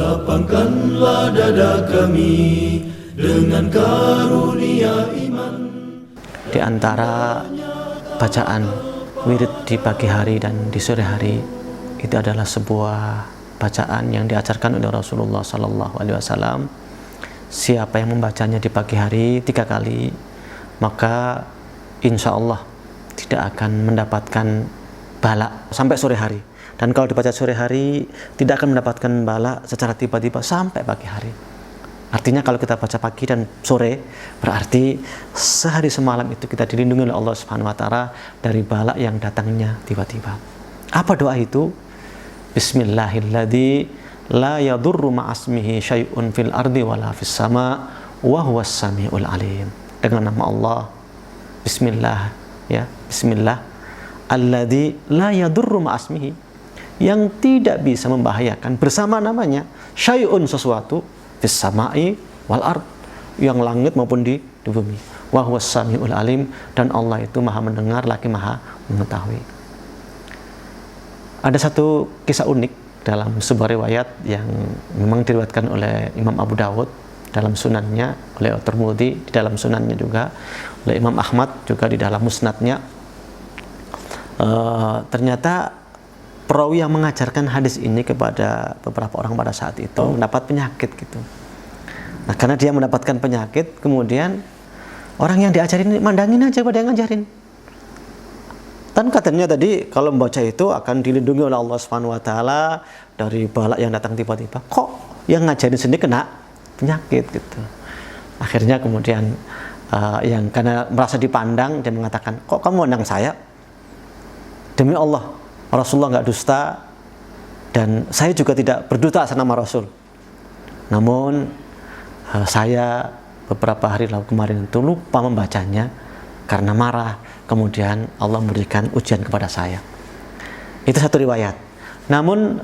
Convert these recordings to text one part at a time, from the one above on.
Lapangkanlah dada kami dengan karunia iman. Di antara bacaan wirid di pagi hari dan di sore hari itu adalah sebuah bacaan yang diajarkan oleh Rasulullah SAW. Siapa yang membacanya di pagi hari 3 kali, maka insya Allah tidak akan mendapatkan bala sampai sore hari. Dan kalau dibaca sore hari, tidak akan mendapatkan bala secara tiba-tiba sampai pagi hari. Artinya kalau kita baca pagi dan sore, berarti sehari semalam itu kita dilindungi oleh Allah Subhanahu wa Ta'ala dari bala yang datangnya tiba-tiba. Apa doa itu? Bismillahilladzi la yadurru ma'asmihi syai'un fil ardi wala fis sama wa huwas samiul alim. Dengan nama Allah, bismillah, ya, bismillah alladzi la yadurru ma'asmihi, yang tidak bisa membahayakan bersama namanya, syai'un sesuatu, fis sama'i wal ard, yang langit maupun di bumi, wa huwas samiul alim, dan Allah itu maha mendengar lagi maha mengetahui. Ada satu kisah unik dalam sebuah riwayat yang memang diriwayatkan oleh Imam Abu Dawud dalam sunannya, oleh Tirmidzi di dalam sunannya juga, oleh Imam Ahmad juga di dalam musnadnya. Ternyata perawi yang mengajarkan hadis ini kepada beberapa orang pada saat itu mendapat penyakit gitu. Nah, karena dia mendapatkan penyakit, kemudian orang yang diajarin mandangin aja pada yang ngajarin. Dan katanya tadi kalau membaca itu akan dilindungi oleh Allah Subhanahu wa Ta'ala dari bala yang datang tiba-tiba. Kok yang ngajarin sendiri kena penyakit gitu. Akhirnya kemudian yang karena merasa dipandang, dia mengatakan, kok kamu mandang saya? Demi Allah, Rasulullah nggak dusta, dan saya juga tidak berdusta atas nama Rasul. Namun saya beberapa hari lalu kemarin itu lupa membacanya karena marah. Kemudian Allah memberikan ujian kepada saya. Itu satu riwayat. Namun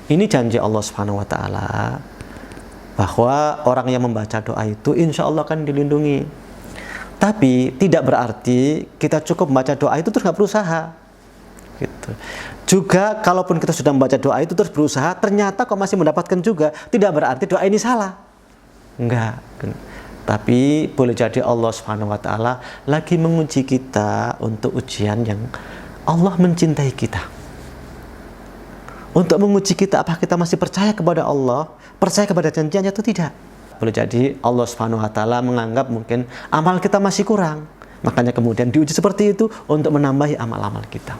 ini janji Allah Subhanahu wa Ta'ala bahwa orang yang membaca doa itu insya Allah akan dilindungi. Tapi tidak berarti kita cukup membaca doa itu terus nggak berusaha. Gitu. Juga kalaupun kita sudah membaca doa itu terus berusaha, ternyata kok masih mendapatkan juga, tidak berarti doa ini salah. Enggak. Tapi boleh jadi Allah Subhanahu wa Ta'ala lagi menguji kita untuk ujian yang Allah mencintai kita. Untuk menguji kita apakah kita masih percaya kepada Allah, percaya kepada janjiannya atau tidak. Boleh jadi Allah Subhanahu wa Ta'ala menganggap mungkin amal kita masih kurang. Makanya kemudian diuji seperti itu untuk menambahi amal-amal kita.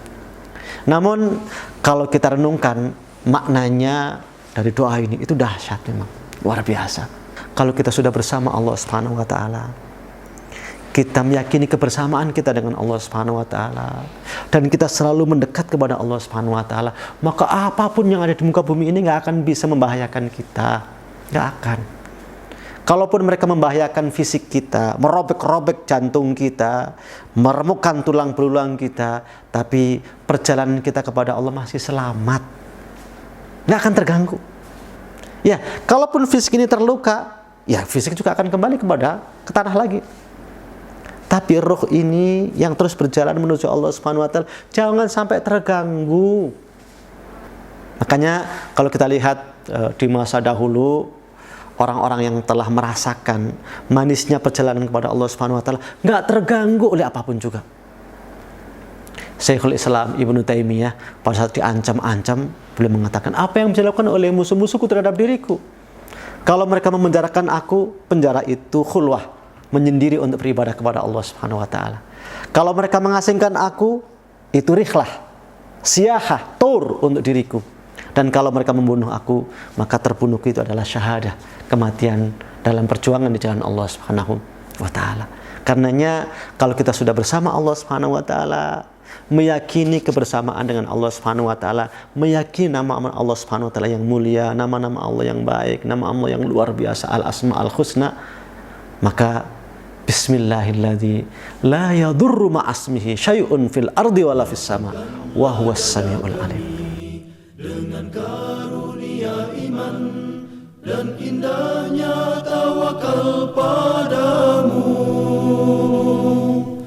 Namun kalau kita renungkan maknanya dari doa ini, itu dahsyat memang, luar biasa. Kalau kita sudah bersama Allah Subhanahu wa Ta'ala, kita meyakini kebersamaan kita dengan Allah Subhanahu wa Ta'ala, dan kita selalu mendekat kepada Allah Subhanahu wa Ta'ala, maka apapun yang ada di muka bumi ini nggak akan bisa membahayakan kita. Nggak akan. Kalaupun mereka membahayakan fisik kita, merobek-robek jantung kita, meremukkan tulang belulang kita, tapi perjalanan kita kepada Allah masih selamat, nggak akan terganggu. Ya, kalaupun fisik ini terluka, ya fisik juga akan kembali ke tanah lagi. Tapi roh ini yang terus berjalan menuju Allah Subhanahu wa Ta'ala jangan sampai terganggu. Makanya kalau kita lihat di masa dahulu, orang-orang yang telah merasakan manisnya perjalanan kepada Allah Subhanahu wa Ta'ala nggak terganggu oleh apapun juga. Syekhul Islam Ibnu Taimiyah pada saat diancam-ancam, beliau mengatakan, apa yang bisa dilakukan oleh musuh-musuhku terhadap diriku? Kalau mereka memenjarakan aku, penjara itu khulwah, menyendiri untuk beribadah kepada Allah Subhanahu wa Ta'ala. Kalau mereka mengasingkan aku, itu rihlah, siyahah, tur untuk diriku. Dan kalau mereka membunuh aku, maka terbunuhku itu adalah syahadah, kematian dalam perjuangan di jalan Allah Subhanahu wa Ta'ala. Karenanya kalau kita sudah bersama Allah Subhanahu wa Ta'ala, meyakini kebersamaan dengan Allah Subhanahu wa Ta'ala, meyakini nama Allah Subhanahu wa Ta'ala yang mulia, nama-nama Allah yang baik, nama Allah yang luar biasa, al-asma al-husna, maka bismillahilladzi la yadurru ma'asmihi syai'un fil ardi wala fis sama wa huwas samiul alim. Dengan karunia iman dan indahnya tawakal padamu.